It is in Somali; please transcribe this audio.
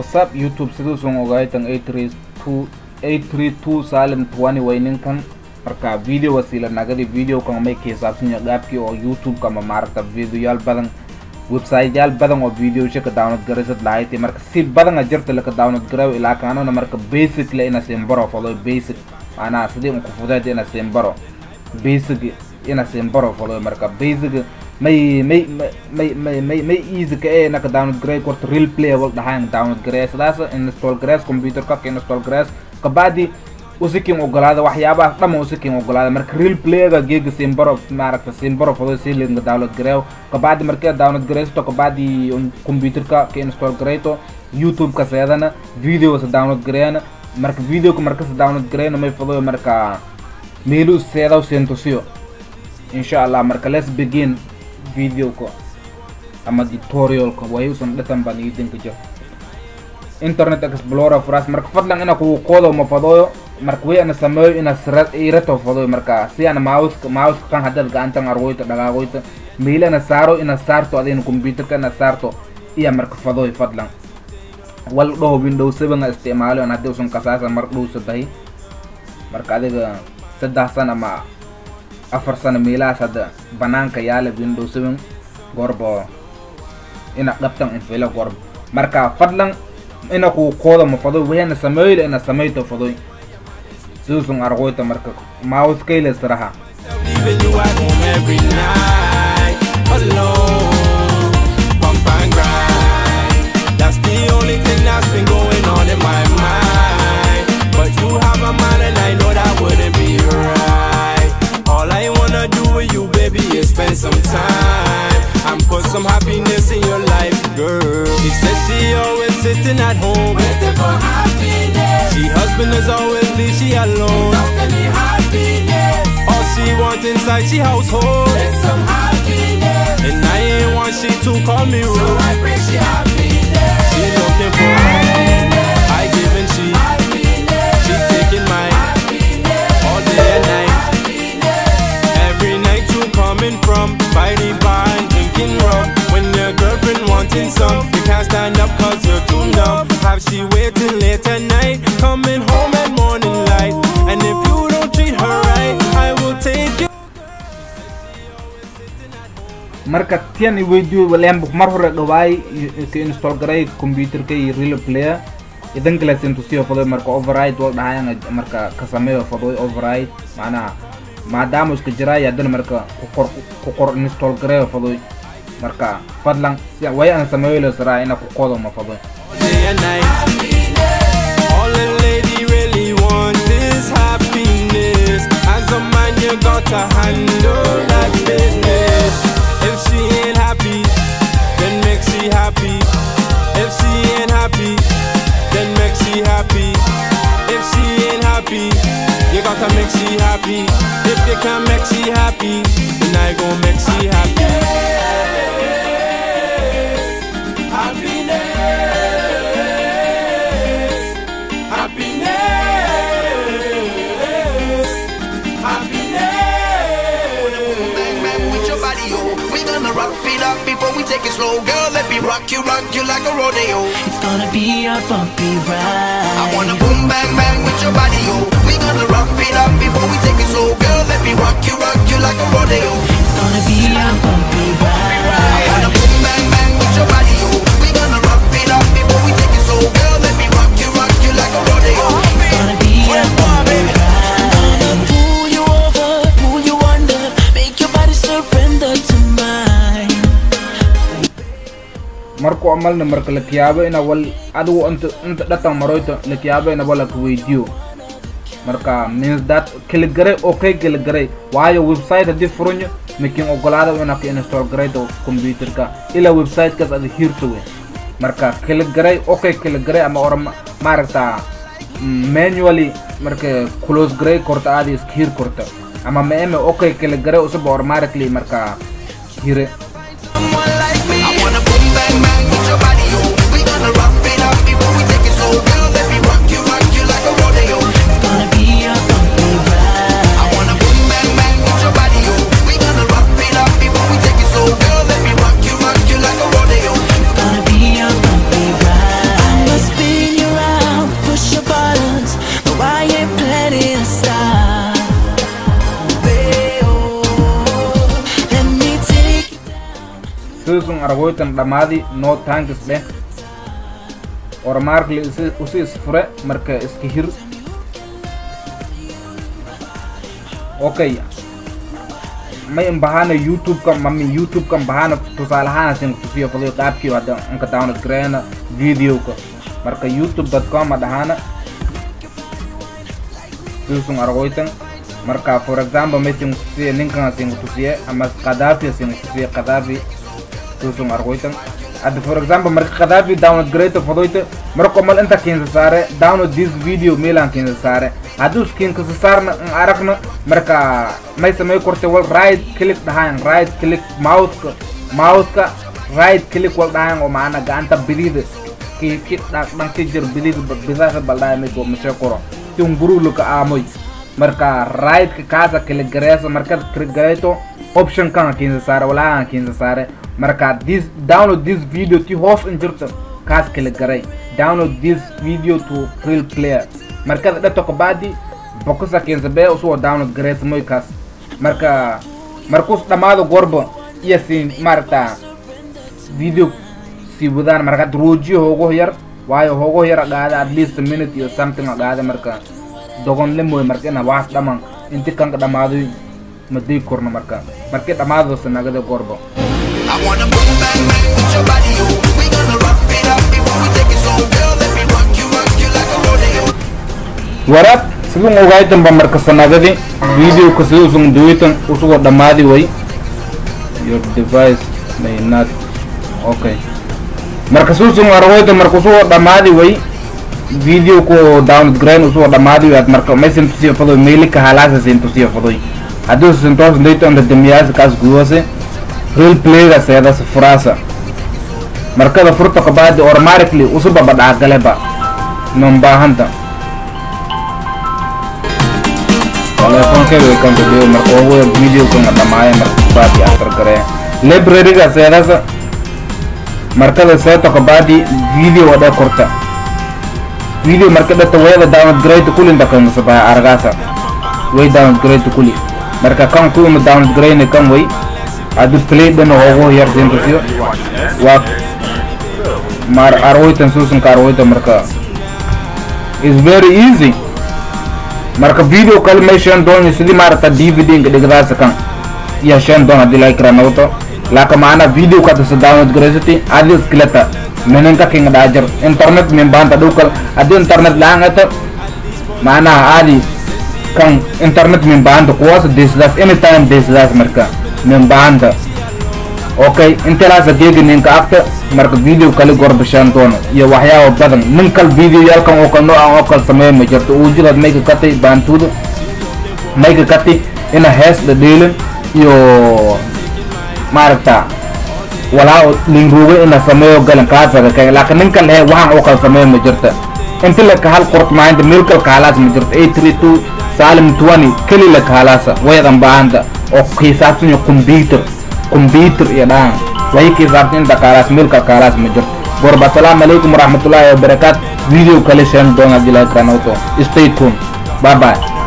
What's up YouTube? Sidu song ogay tang 832 Salim 20 waining kan marka video wasila nagadi video kang may kisap niya gap ki o YouTube ka mamarta video yal badang website yal badang o video siya ka download gara sa lahat marka si badang ajar tala ka download gara ila ka ano na marka basic la ina sembaro follow basic ana sidi mo kufuda ina sembaro basic ina sembaro follow marka basic may easy ka na ka download gara ko real play wal dahang download gara sa install gara computer ka install gara kabadi usiking ogolada waxyaabaha dhama usiking ogolada marka real play ga geega simbaro maaragta simbaro fado siling download gareeyo kabadi marka download gareysto kabadi computer ka install gareeto YouTube ka seedana video sa download gareeyana marka video ka marka sa download gareeyna may fado marka meelu seedaw sentosiyo inshallah marka let's begin video ko ama tutorial ko wayu son datan ban idin ka internet explorer fras marka fadlan ina ku qodo ma fado marka way ana sameeyo ina sirat irato fado marka si ana mouse kan hadal gaantan argoyta dhagaagoyta meela ana saaro ina saarto adin computer ka na saarto iya marka fado fadlan wal do windows 7 isticmaalo ana hadu son kasaasa marka do sadahay marka adiga saddex sana ma afar sana meela sada banaanka yaala windows 7 gorbo ina qabtan infila gorbo marka fadlan ina ku qodo ma fado wayna sameeyo ina sameeyto fado Susun argoyta marka mouse kayla saraha That's the only thing that's been going on in my mind. But you have a mind and I know that wouldn't be right. All I wanna do with you, baby, is spend some time and put some happiness in your life, girl. She says she always sitting at home waiting for happiness. She husband is always leave she alone. All she wants inside she household is some happiness. And I ain't want she to call me rude, so I bring she happiness. She looking for happiness. I giving she happiness. She taking my happiness. All day and night happiness. Every night you coming from by the bar and drinking rum. When your girlfriend wanting some, you can't stand up cause you're too numb. Have she waiting late at night, coming home at morning light. And if you don't treat her right, I will take you. Marka tiani video walayam mar hore dhaway ka install garay computer ka real player idan kala sentusiyo fado marka override wal dhahayan marka ka sameeyo fado override maana maadaama iska jiray hadan marka ku qor install garay fado marka fadlan si way aan sameeyo la saraa ina ku qodo ma fado all a lady really wants is happiness. As a man you gotta handle that business. If she ain't happy, then make she happy. If she ain't happy, then make she happy. If she ain't happy, you gotta make she happy. If you can't make she happy, then I gon' make she happy. Before we take it slow, girl, let me rock you like a rodeo. It's gonna be a bumpy ride. I wanna boom bang bang with your body, yo. We gonna rock it up before we take it slow, girl, let me rock you like a rodeo. It's gonna be a bumpy ride. I wanna boom bang bang with your body, yo. We gonna rock it up before we take it slow, girl, let me rock you like a rodeo. It's gonna be a bumpy ride. Gonna pull you over, pull you under, make your body surrender to mine. Marko amal na marka lakiyaaba ina wal adu anta datang maroito lakiyaaba ina wala ku video marka means that kiligare okay kiligare waayo website hadi furunyo making ogolaada ina ka install gareedo computer ka ila website ka ad hirto marka kiligare okay kiligare ama or marta manually marka close gray korta adi skir korta ama me okay kiligare usab automatically marka hire your body, yo. We gonna rock it up before we take it slow, girl. Let me rock you like a rodeo. It's gonna be a bumpy ride. I wanna boom bang bang with your body, yo. We gonna rock it up before we take it slow, girl. Let me rock you like a rodeo. It's gonna be a bumpy ride. I must be susun argoytan dhammaadi no thanks dheh or markli usi isfure marka iska hir okay may bahana YouTube kan mami YouTube kan bahana tusalahan sing tusiyo fadhiyo qaabkii hada anka download gareena video ka marka youtube.com adahana susun argoytan marka for example meeting tusiye ninkan sing tusiye ama Qaddafi sing tusiye Qaddafi susun argoytan ad for example marka Qaddafi download gareeto fadhoyta marka mal inta kinsa saare download this video meelan kinsa saare hadu skin ka saarna aragna marka may samay korte wal right click dahan right click mouse ka right click wal dahan oo maana gacanta bidida ki dang tijir bidida bidaha balay may go mashe koro tung guru ka amoy marka right ka kaasa click gareesa marka click gareeto option kan kinsa saare wala kinsa saare marka this download this video ti host injirta kaas click garey download this video to real player marka dadto ko baadi bokusa kinsa be uso download gareesa moy kaas marka markus dhamaado gorbo yasin marta video si budaan marka droji hogo yar waayo hogo yar gaada at least a minute or something gaada marka dogon le moy marka na waas dhaman inti kan dhamaado madii korna marka dhamaado sanagada gorbo I wanna move back with your body, oh. We gonna rock it up before we take it so girl, let me rock you like a rodeo. Warap sidung ogaytan ba marka sanagadi video ko sidung duitan usugo dhamaadi way your device may not okay marka sidung arwaytan marka usugo dhamaadi way video ko download grain usugo dhamaadi way marka mesin tusiyo fado mail ka halasa sin tusiyo fado hadu sin tos duitan da demiyas kas guwase real play da seda frasa marka da furta ka baadi automatically usuba bada galeba non bahanta telefon ke kan video marka oo video ko ngadamaya marka baadi after kare library da seda marka da seta ka baadi video wada korta video marka da tawada download grade kulin da kan sabaya argasa way download grade kuli marka kan ku download grade kan way adu play dan hogo yar den tusiyo wa mar arwoytan susun karwoytan marka is very easy marka video calmation don sidi marta DVD ngedegasa kan ya shan don adi like ranauto la kamana video ka to download gresiti adi skeleta menen ka king dajar internet men banta dukal adi internet langata mana adi kan internet men banta kuwas this anytime this marka men banda okay intela sa gege nin ka after marka video kale gorbashan tono iyo waxyaabo badan nin kal video yalkan oo kano aan oo kal sameey ma jirto uu jilad mayga katay bantuudo mayga katay ina hees da deelen iyo marta wala lingugo ina sameeyo galan kaasa ka laakiin nin kal he waxaan oo kal sameey ma jirto inta la ka hal qort maanta milkal kaalaas ma jirto 832 salim 20 kali la kaalaasa wayadan baanda oo qiisaasna computer iyo dhaan way qiisaasna inta kaalaas milka kaalaas ma jirto gorba assalamu alaykum warahmatullahi wabarakatuh video kale shan doona dilay kanauto stay tuned bye bye